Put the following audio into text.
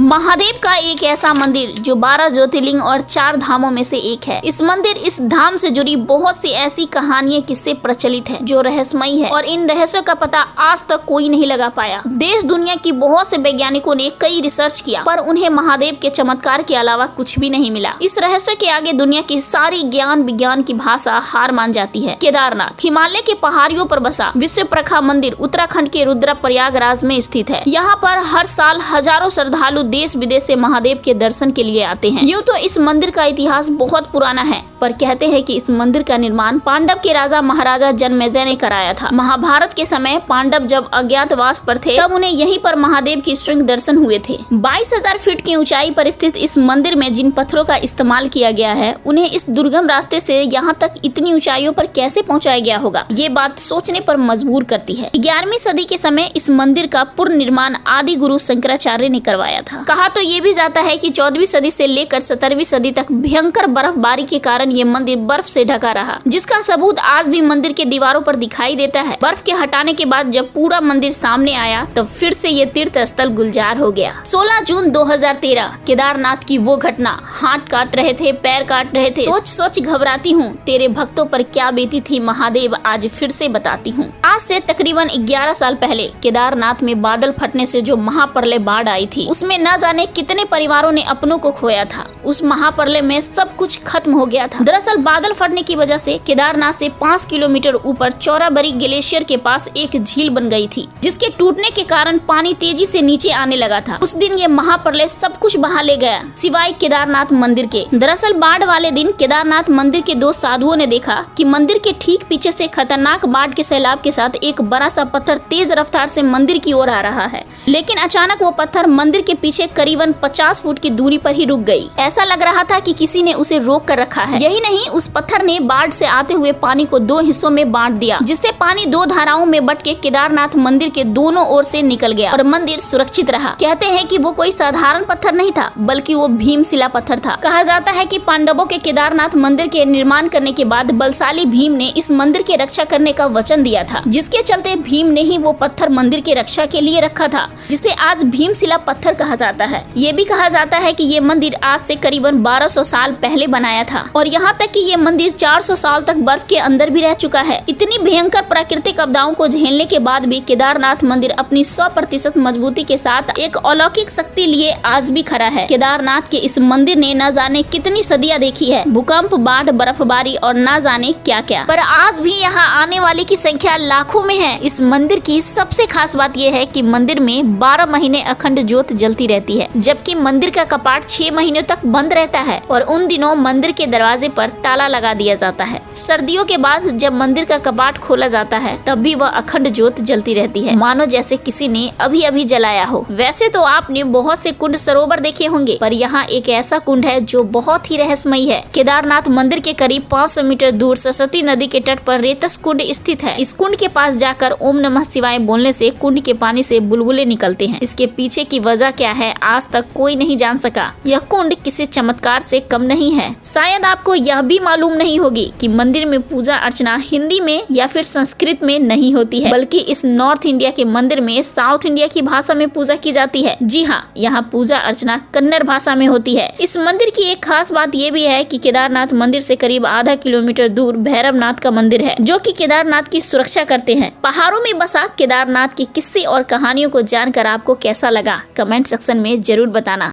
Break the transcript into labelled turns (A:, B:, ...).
A: महादेव का एक ऐसा मंदिर जो 12 ज्योतिर्लिंग और 4 धामों में से एक है। इस मंदिर इस धाम से जुड़ी बहुत सी ऐसी कहानियां किस्से प्रचलित हैं जो रहस्यमयी है और इन रहस्यों का पता आज तक कोई नहीं लगा पाया। देश दुनिया की बहुत से वैज्ञानिकों ने कई रिसर्च किया पर उन्हें महादेव के चमत्कार के अलावा कुछ भी नहीं मिला। इस रहस्य के आगे दुनिया की सारी ज्ञान विज्ञान की भाषा हार मान जाती है। केदारनाथ हिमालय के पहाड़ियों पर बसा विश्व प्रखा मंदिर उत्तराखंड के रुद्रप्रयागराज में स्थित है। यहाँ पर हर साल हजारों श्रद्धालु देश विदेश से महादेव के दर्शन के लिए आते हैं। यूँ तो इस मंदिर का इतिहास बहुत पुराना है पर कहते हैं कि इस मंदिर का निर्माण पांडव के राजा महाराजा जनमेजय ने कराया था। महाभारत के समय पांडव जब अज्ञातवास पर थे तब उन्हें यहीं पर महादेव की श्रृंग दर्शन हुए थे। 22,000 फीट की ऊंचाई पर स्थित इस मंदिर में जिन पत्थरों का इस्तेमाल किया गया है उन्हें इस दुर्गम रास्ते से यहाँ तक इतनी ऊंचाइयों पर कैसे पहुँचाया गया होगा, ये बात सोचने पर मजबूर करती है। 11वीं सदी के समय इस मंदिर का पुनर्निर्माण आदि गुरु शंकराचार्य ने करवाया था। कहा तो ये भी जाता है कि 14वीं सदी से लेकर 17वीं सदी तक भयंकर बर्फबारी के कारण ये मंदिर बर्फ से ढका रहा, जिसका सबूत आज भी मंदिर के दीवारों पर दिखाई देता है। बर्फ के हटाने के बाद जब पूरा मंदिर सामने आया तब फिर से ये तीर्थ स्थल गुलजार हो गया। 16 जून 2013 केदारनाथ की वो घटना, हाथ काट रहे थे, पैर काट रहे थे, सोच सोच घबराती हूँ तेरे भक्तों पर क्या बीती थी महादेव, आज फिर से बताती हूँ। आज से तकरीबन 11 साल पहले केदारनाथ में बादल फटने से जो महाप्रलय बाढ़ आई थी उसमें न जाने कितने परिवारों ने अपनों को खोया था। उस महाप्रलय में सब कुछ खत्म हो गया था। दरअसल बादल फटने की वजह से केदारनाथ से 5 किलोमीटर ऊपर चौराबरी ग्लेशियर के पास एक झील बन गई थी, जिसके टूटने के कारण पानी तेजी से नीचे आने लगा था। उस दिन ये महाप्रलय सब कुछ बहा ले गया सिवाय केदारनाथ मंदिर के। दरअसल बाढ़ वाले दिन केदारनाथ मंदिर के 2 साधुओं ने देखा कि मंदिर के ठीक पीछे से खतरनाक बाढ़ के सैलाब के साथ एक बड़ा सा पत्थर तेज रफ्तार से मंदिर की ओर आ रहा है, लेकिन अचानक वो पत्थर मंदिर के पीछे करीबन 50 फुट की दूरी पर ही रुक गई। ऐसा लग रहा था कि किसी ने उसे रोक कर रखा है। यही नहीं, उस पत्थर ने बाढ़ से आते हुए पानी को 2 हिस्सों में बांट दिया, जिससे पानी 2 धाराओं में बट के केदारनाथ मंदिर के दोनों ओर से निकल गया और मंदिर सुरक्षित रहा। कहते हैं कि वो कोई साधारण पत्थर नहीं था बल्कि वो भीमशिला पत्थर था। कहा जाता है कि पांडवों के केदारनाथ मंदिर के निर्माण करने के बाद बलशाली भीम ने इस मंदिर की रक्षा करने का वचन दिया था, जिसके चलते भीम ने ही वो पत्थर मंदिर की रक्षा के लिए रखा था, जिसे आज भीमशिला पत्थर कहा जाता है। ये भी कहा जाता है कि ये मंदिर आज से करीबन 1200 साल पहले बनाया था और यहाँ तक कि ये मंदिर 400 साल तक बर्फ के अंदर भी रह चुका है। इतनी भयंकर प्राकृतिक आपदाओं को झेलने के बाद भी केदारनाथ मंदिर अपनी 100% मजबूती के साथ एक अलौकिक शक्ति लिए आज भी खड़ा है। केदारनाथ के इस मंदिर ने न जाने कितनी सदियां देखी है, भूकंप, बाढ़, बर्फबारी और न जाने क्या क्या, पर आज भी यहाँ आने वाले की संख्या लाखों में है। इस मंदिर की सबसे खास बात यह है कि मंदिर में 12 महीने अखंड ज्योत जलती रहती है, जबकि मंदिर का कपाट 6 महीनों तक बंद रहता है और उन दिनों मंदिर के दरवाजे पर ताला लगा दिया जाता है। सर्दियों के बाद जब मंदिर का कपाट खोला जाता है तब भी वह अखंड ज्योत जलती रहती है, मानो जैसे किसी ने अभी अभी जलाया हो। वैसे तो आपने बहुत से कुंड सरोवर देखे होंगे पर यहाँ एक ऐसा कुंड है जो बहुत ही रहस्यमयी है। केदारनाथ मंदिर के करीब 500 मीटर दूर सरस्वती नदी के तट पर रेतस कुंड स्थित है। इस कुंड के पास जाकर ओम नमः शिवाय बोलने से कुंड के पानी से बुलबुले निकलते हैं। इसके पीछे की वजह क्या है आज तक कोई नहीं जान सका। यह कुंड किसी चमत्कार से कम नहीं है। शायद आपको यह भी मालूम नहीं होगी कि मंदिर में पूजा अर्चना हिंदी में या फिर संस्कृत में नहीं होती है, बल्कि इस नॉर्थ इंडिया के मंदिर में साउथ इंडिया की भाषा में पूजा की जाती है। जी हाँ, यहाँ पूजा अर्चना कन्नड़ भाषा में होती है। इस मंदिर की एक खास बात ये भी है कि केदारनाथ मंदिर से करीब आधा किलोमीटर दूर भैरवनाथ का मंदिर है, जो कि केदारनाथ की सुरक्षा करते हैं। पहाड़ों में बसा केदारनाथ के किस्से और कहानियों को जानकर आपको कैसा लगा, कमेंट सेक्शन में जरूर बताना।